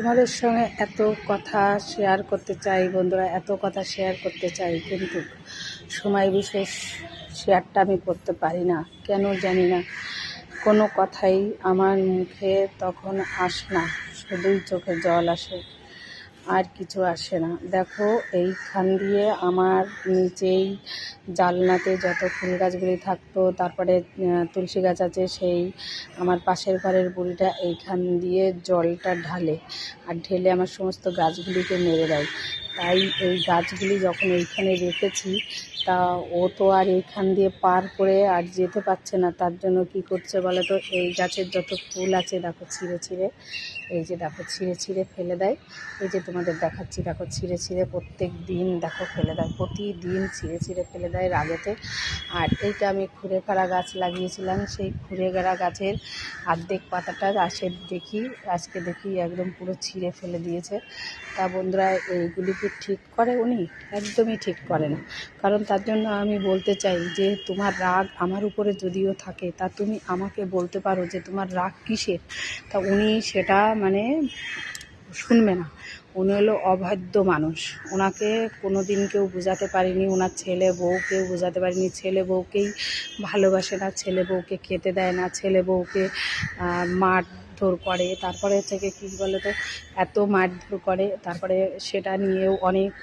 তোমাদের সঙ্গে এত কথা শেয়ার করতে চাই বন্ধুরা, এত কথা শেয়ার করতে চাই, কিন্তু সময় বিশেষ শেয়ারটা আমি করতে পারি না, কেন জানি না। কোনো কথাই আমার মুখে তখন আসে না, শুধুই চোখে জল আসে, আর কিছু আসে না। দেখো এইখান দিয়ে আমার নিচেই জালনাতে যত ফুল গাছগুলি থাকতো, তারপরে তুলসী গাছ আছে, সেই আমার পাশের ঘরের বুড়িটা এইখান দিয়ে জলটা ঢালে, আর ঢেলে আমার সমস্ত গাছগুলিকে মেরে দেয়। তাই এই গাছগুলি যখন এইখানে রেখেছি, তা ও তো আর এইখান দিয়ে পার করে আর যেতে পারছে না। তার জন্য কি করছে বলো তো, এই গাছের যত ফুল আছে দেখো ছিঁড়ে ছিঁড়ে, এই যে দেখো ছিঁড়ে ছিঁড়ে ফেলে দেয়। এই যে তোমাদের দেখাচ্ছি, দেখো ছিঁড়ে ছিঁড়ে প্রত্যেক দিন দেখো ফেলে দেয়, প্রতিদিন ছিঁড়ে ছিঁড়ে ফেলে দেয় রাগেতে। আর এইটা আমি খুঁড়ে ফেরা গাছ লাগিয়েছিলাম, সেই খুঁড়ে ফেরা গাছের অর্ধেক পাতাটা আজকে দেখি একদম পুরো ছিঁড়ে ফেলে দিয়েছে। তা বন্ধুরা, এইগুলি কি ঠিক করে উনি? একদমই ঠিক করে না। কারণ তার জন্য আমি বলতে চাই যে তোমার রাগ আমার উপরে যদিও থাকে, তা তুমি আমাকে বলতে পারো যে তোমার রাগ কিসের। তা উনি সেটা মানে শুনবে না। উনি হলো অবাধ্য মানুষ। ওনাকে কোনো দিন কেউ বোঝাতে পারেনি, ওনার ছেলে বউকেও বোঝাতে পারেনি। ছেলে বউকেই ভালোবাসে না, ছেলে বউকে খেতে দেয় না, ছেলে বউকে মারধর করে। তারপরে থেকে কী বলে তো, এত মারধর করে, তারপরে সেটা নিয়েও অনেক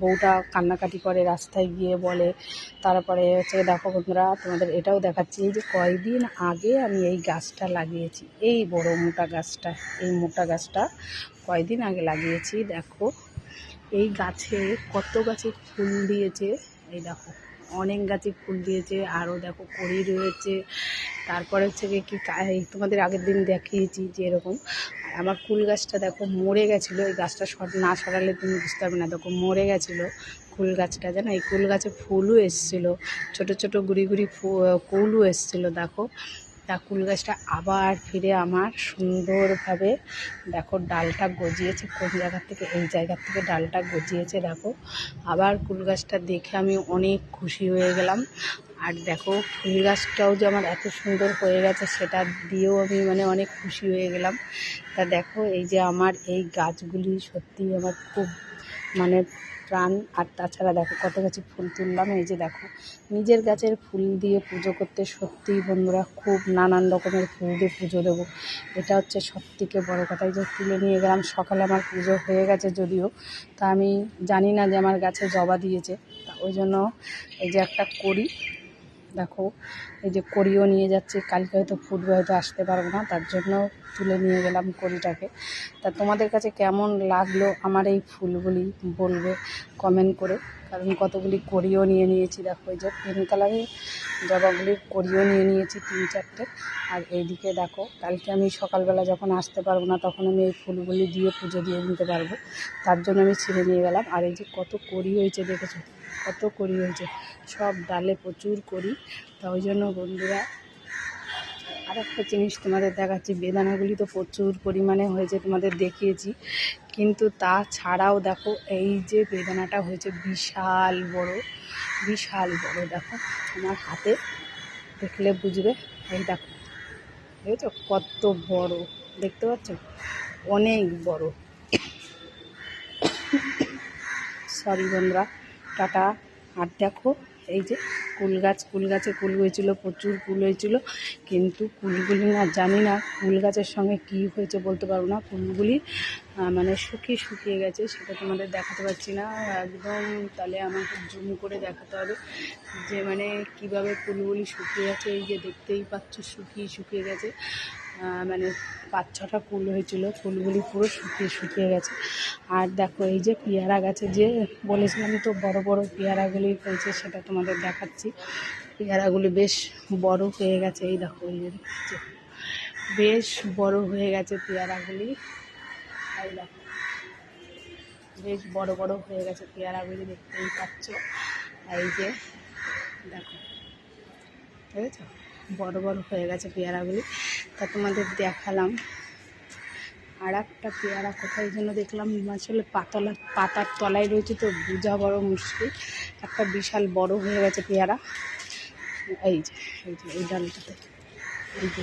বউটা কান্নাকাটি করে, রাস্তায় গিয়ে বলে। তারপরে দেখো বন্ধুরা, তোমাদের এটাও দেখাচ্ছি যে কয়েকদিন আগে আমি এই গাছটা লাগিয়েছি, এই বড় মোটা গাছটা, এই মোটা গাছটা কয়েকদিন আগে লাগিয়েছি। দেখো এই গাছে কত গাছে ফুল দিয়েছে, এই দেখো অনেক গাছে ফুল দিয়েছে, আরও দেখো কড়ি রয়েছে। তারপরে কি তোমাদের আগের দিন দেখিয়েছি যে এরকম আমার কুল গাছটা দেখো মরে গেছিলো। এই গাছটা না সরালে তুমি বুঝতে পারবে না। দেখো মরে গেছিলো কুল গাছটা, জানো এই কুল গাছে ফুলও এসেছিলো, ছোট ছোট গুড়ি গুড়ি কুলও এসেছিলো। দেখো তা কুল গাছটা আবার ফিরে আমার সুন্দরভাবে দেখো ডালটা গজিয়েছে। কোন জায়গা থেকে? এই জায়গা থেকে ডালটা গজিয়েছে। দেখো আবার কুল গাছটা দেখে আমি অনেক খুশি হয়ে গেলাম। আর দেখো ফুল গাছটাও যে আমার এত সুন্দর হয়ে গেছে, সেটা দিয়েও আমি অনেক খুশি হয়ে গেলাম। তা দেখো এই যে আমার এই গাছগুলি সত্যিই আমার খুব প্রাণ। আর তাছাড়া দেখো কত গাছে ফুল তুললাম। এই যে দেখো নিজের গাছের ফুল দিয়ে পুজো করতে সত্যিই বন্ধুরা খুব নানান রকমের ফুল দিয়ে পুজো দেবো, এটা হচ্ছে সবথেকে বড় কথা। এই যে তুলে নিয়ে গেলাম, সকালে আমার পুজো হয়ে গেছে যদিও, তা আমি জানি না যে আমার গাছে জবা দিয়েছে। তা ওই জন্য এই যে একটা করি, দেখো এই যে কড়িও নিয়ে যাচ্ছি, কালকে হয়তো ফুটবে, হয়তো আসতে পারবো না, তার জন্য তুলে নিয়ে গেলাম কড়িটাকে। তা তোমাদের কাছে কেমন লাগলো আমার এই ফুলগুলি বলবে কমেন্ট করে, কারণ কতগুলি কড়িও নিয়ে নিয়েছি। দেখো এই যে পিঙ্ক কালারের জবাগুলির কড়িও নিয়ে নিয়েছি 3-4টে। আর এইদিকে দেখো কালকে আমি সকালবেলা যখন আসতে পারবো না, তখন আমি এই ফুলগুলি দিয়ে পুজো দিয়ে নিতে পারবো, তার জন্য আমি ছিঁড়ে নিয়ে গেলাম। আর এই যে কত কড়ি হয়েছে দেখেছো, কত কড়ি হয়েছে, সব ডালে প্রচুর কড়ি। তা ওই জন্য বন্ধুরা আর একটা জিনিস তোমাদের দেখাচ্ছি, বেদানাগুলি তো প্রচুর পরিমাণে হয়েছে, তোমাদের দেখিয়েছি, কিন্তু তাছাড়াও দেখো এই যে বেদানাটা হয়েছে বিশাল বড়, বিশাল বড়। দেখো আমার হাতে দেখলে বুঝবে, এই দেখো দেখেছো কত বড়, দেখতে পাচ্ছ অনেক বড়। সরি বন্ধুরা, টাটা। আর দেখো এই যে কুল গাছে কুল হয়েছিল, প্রচুর কুল হয়েছিল, কিন্তু কুলগুলি না জানি না কুল গাছের সঙ্গে কি হয়েছে বলতে পারবো না। কুলগুলি শুকিয়ে গেছে, সেটা তোমাদের দেখাতে পারছি না একদম। তাহলে আমাকে জুম করে দেখাতে হবে যে কীভাবে ফুলগুলি শুকিয়ে গেছে। এই যে দেখতেই পাচ্ছ শুকিয়ে গেছে, 5-6টা ফুল হয়েছিল, ফুলগুলি পুরো শুকিয়ে গেছে। আর দেখো এই যে পেয়ারা গাছে যে বলেছিলাম তো বড় বড় পেয়ারাগুলি হয়েছে, সেটা তোমাদের দেখাচ্ছি। পেয়ারাগুলি বেশ বড় হয়ে গেছে, এই দেখো এই যে বেশ বড় হয়ে গেছে পেয়ারাগুলি, এই দেখো বেশ বড় বড় হয়ে গেছে পেয়ারাগুলি, দেখতেই পাচ্ছ। এই যে দেখো বুঝেছ, বড় বড় হয়ে গেছে পেয়ারাগুলি। তা তোমাদের দেখালাম। আর একটা পেয়ারা কোথায় যেন দেখলাম, আসলে পাতার তলায় রয়েছে তো বোঝা বড় মুশকিল। একটা বিশাল বড় হয়ে গেছে পেয়ারা, এই যে এই ডালটাতে, এই যে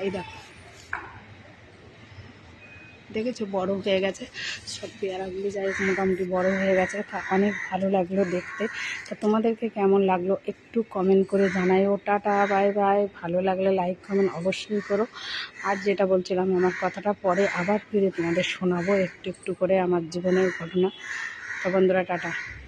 এই দেখো দেখেছো বড় হয়ে গেছে সব পেয়ারাগুলি, যাই হোক মোটামুটি বড় হয়ে গেছে। অনেক ভালো লাগলো দেখতে। তা তোমাদেরকে কেমন লাগলো একটু কমেন্ট করে জানাইও। Tata, bye bye. ভালো লাগলে লাইক কমেন্ট অবশ্যই করো। আর যেটা বলছিলাম, আমার কথাটা পরে আবার ফিরে তোমাদের শোনাবো একটু একটু করে আমার জীবনের ঘটনা। তো বন্ধুরা, টাটা।